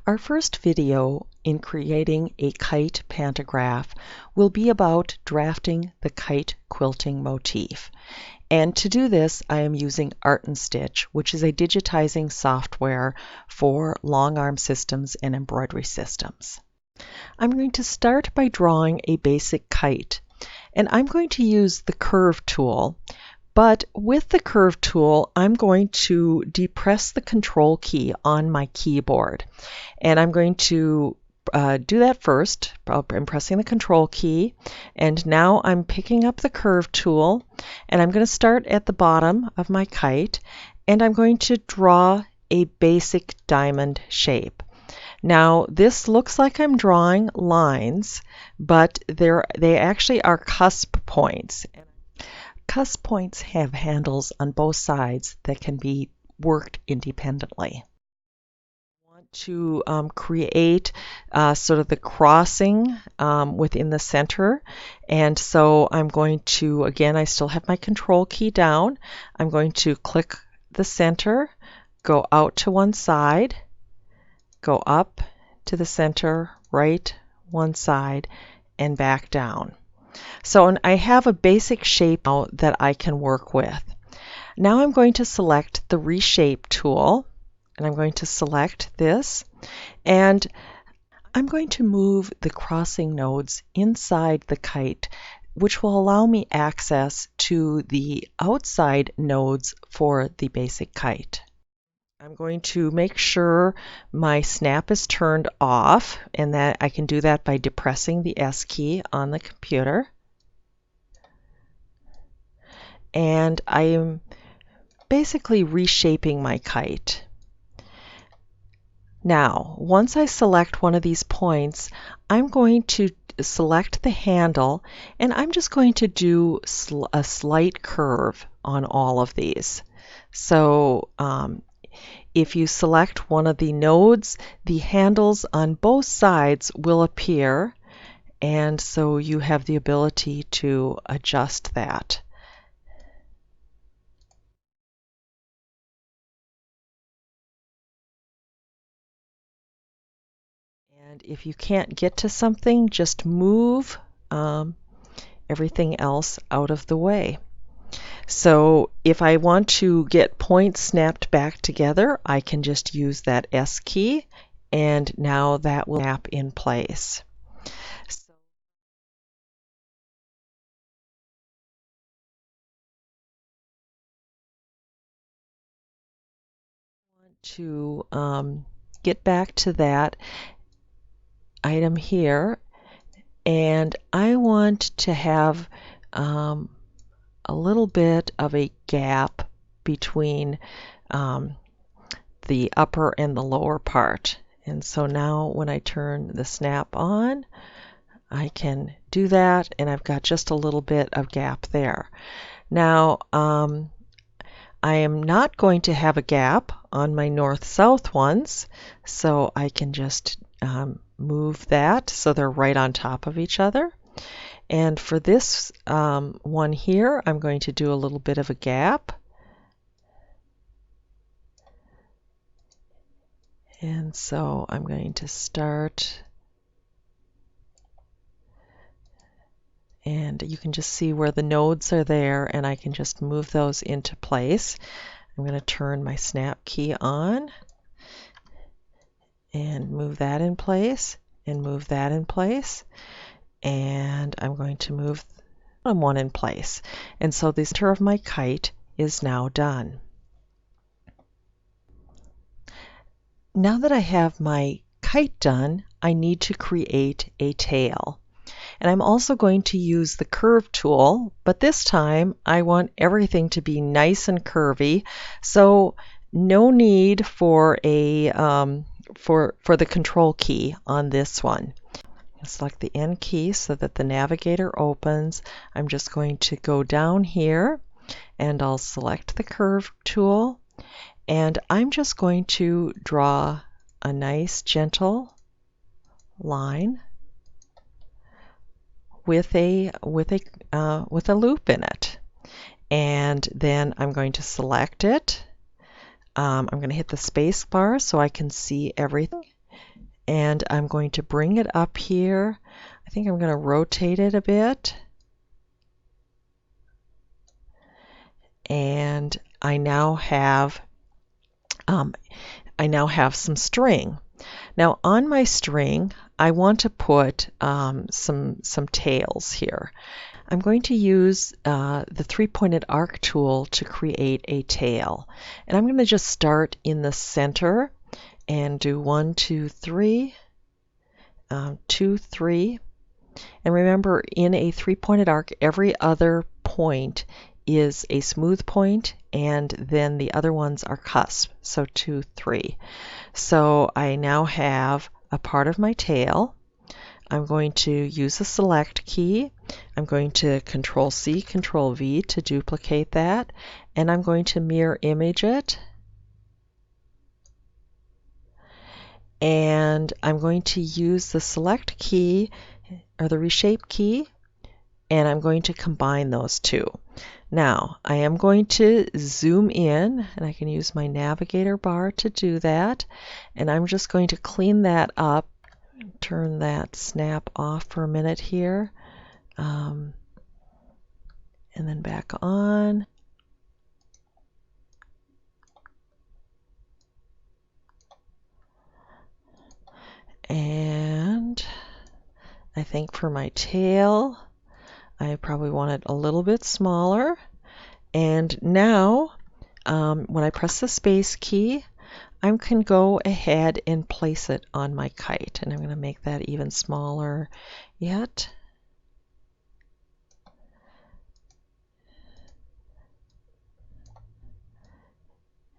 Our first video in creating a kite pantograph will be about drafting the kite quilting motif. And to do this, I am using Art and Stitch, which is a digitizing software for long arm systems and embroidery systems. I'm going to start by drawing a basic kite, and I'm going to use the curve tool. But with the curve tool, I'm going to depress the control key on my keyboard. And I'm going to do that first. I'm pressing the control key. And now I'm picking up the curve tool. And I'm going to start at the bottom of my kite. And I'm going to draw a basic diamond shape. Now, this looks like I'm drawing lines, but they actually are cusp points. Cusp points have handles on both sides that can be worked independently. I want to create sort of the crossing within the center, and so I'm going to, again, I still have my control key down. I'm going to click the center, go out to one side, go up to the center, right one side, and back down. So I have a basic shape now that I can work with. Now I'm going to select the Reshape tool, and I'm going to select this, and I'm going to move the crossing nodes inside the kite, which will allow me access to the outside nodes for the basic kite. I'm going to make sure my snap is turned off, and that I can do that by depressing the S key on the computer. And I am basically reshaping my kite. Now, once I select one of these points, I'm going to select the handle, and I'm just going to do a slight curve on all of these. So if you select one of the nodes, the handles on both sides will appear, and so you have the ability to adjust that. And if you can't get to something, just move everything else out of the way. So if I want to get points snapped back together, I can just use that S key, and now that will snap in place. So I want to get back to that item here, and I want to have a little bit of a gap between the upper and the lower part. And so now when I turn the snap on, I can do that, and I've got just a little bit of gap there. Now I am not going to have a gap on my north-south ones, so I can just move that so they're right on top of each other. And for this one here, I'm going to do a little bit of a gap. And so I'm going to start, and you can just see where the nodes are there, and I can just move those into place. I'm going to turn my snap key on and move that in place, and move that in place. And I'm going to move the bottom one in place. And so the center of my kite is now done. Now that I have my kite done, I need to create a tail. And I'm also going to use the curve tool, but this time I want everything to be nice and curvy, so no need for a for the control key on this one. Select the N key so that the navigator opens. I'm just going to go down here, and I'll select the curve tool, and I'm just going to draw a nice gentle line with a loop in it. And then I'm going to select it. I'm going to hit the space bar so I can see everything. and I'm going to bring it up here. I think I'm going to rotate it a bit. And I now have some string. Now on my string, I want to put some tails here. I'm going to use the three-pointed arc tool to create a tail. And I'm going to just start in the center and do 1, 2, 3, 2, 3. And remember, in a three-pointed arc, every other point is a smooth point, and then the other ones are cusp. So 2, 3. So I now have a part of my tail. I'm going to use the select key. I'm going to Control C, Control V to duplicate that, and I'm going to mirror image it. And I'm going to use the select key or the reshape key, and I'm going to combine those two. Now I am going to zoom in, and I can use my navigator bar to do that, and I'm just going to clean that up. Turn that snap off for a minute here, and then back on. And I think for my tail, I probably want it a little bit smaller. And now, when I press the space key, I can go ahead and place it on my kite. And I'm going to make that even smaller yet.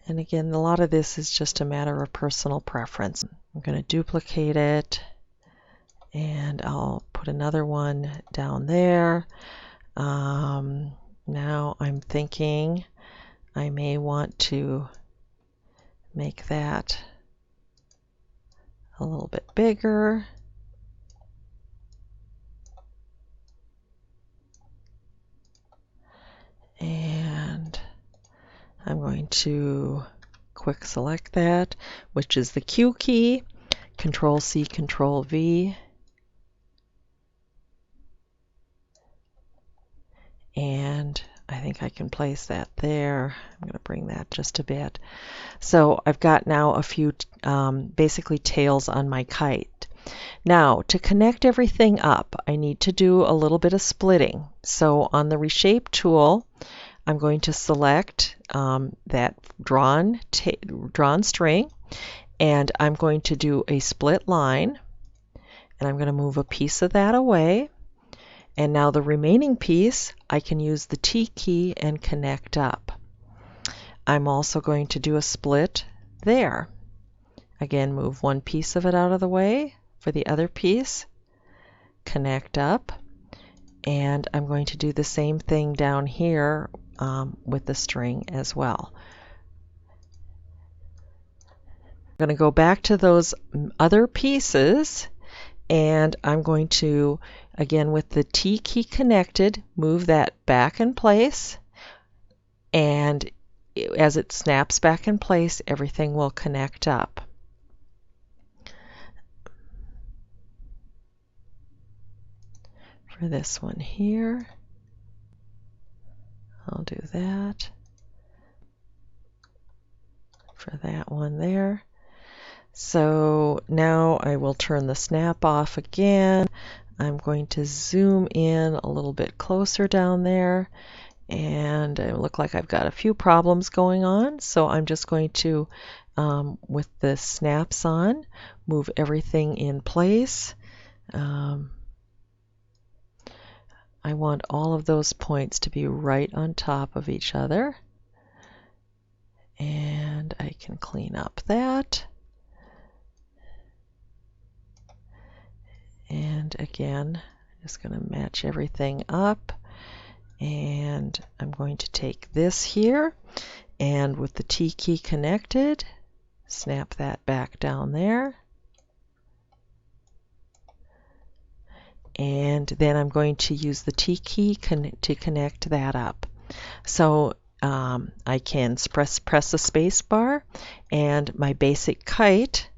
And again, a lot of this is just a matter of personal preference. I'm going to duplicate it, and I'll put another one down there. Now I'm thinking I may want to make that a little bit bigger. And I'm going to quick select that, which is the Q key, Control C, Control V. And I think I can place that there. I'm going to bring that just a bit. So I've got now a few basically tails on my kite. Now to connect everything up, I need to do a little bit of splitting. So on the Reshape tool, I'm going to select that drawn string, and I'm going to do a split line, and I'm going to move a piece of that away. And now the remaining piece, I can use the T key and connect up. I'm also going to do a split there. Again, move one piece of it out of the way for the other piece, connect up, and I'm going to do the same thing down here with the string as well. I'm going to go back to those other pieces, and I'm going to, again with the T key connected, move that back in place, and as it snaps back in place, everything will connect up. For this one here, I'll do that. For that one there. So now I will turn the snap off again. I'm going to zoom in a little bit closer down there, and it looks like I've got a few problems going on. So I'm just going to, with the snaps on, move everything in place. I want all of those points to be right on top of each other. And I can clean up that. And again, I'm just going to match everything up. And I'm going to take this here, and with the T key connected, snap that back down there. And then I'm going to use the T key to connect that up. So I can press the space bar, and my basic kite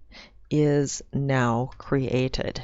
is now created.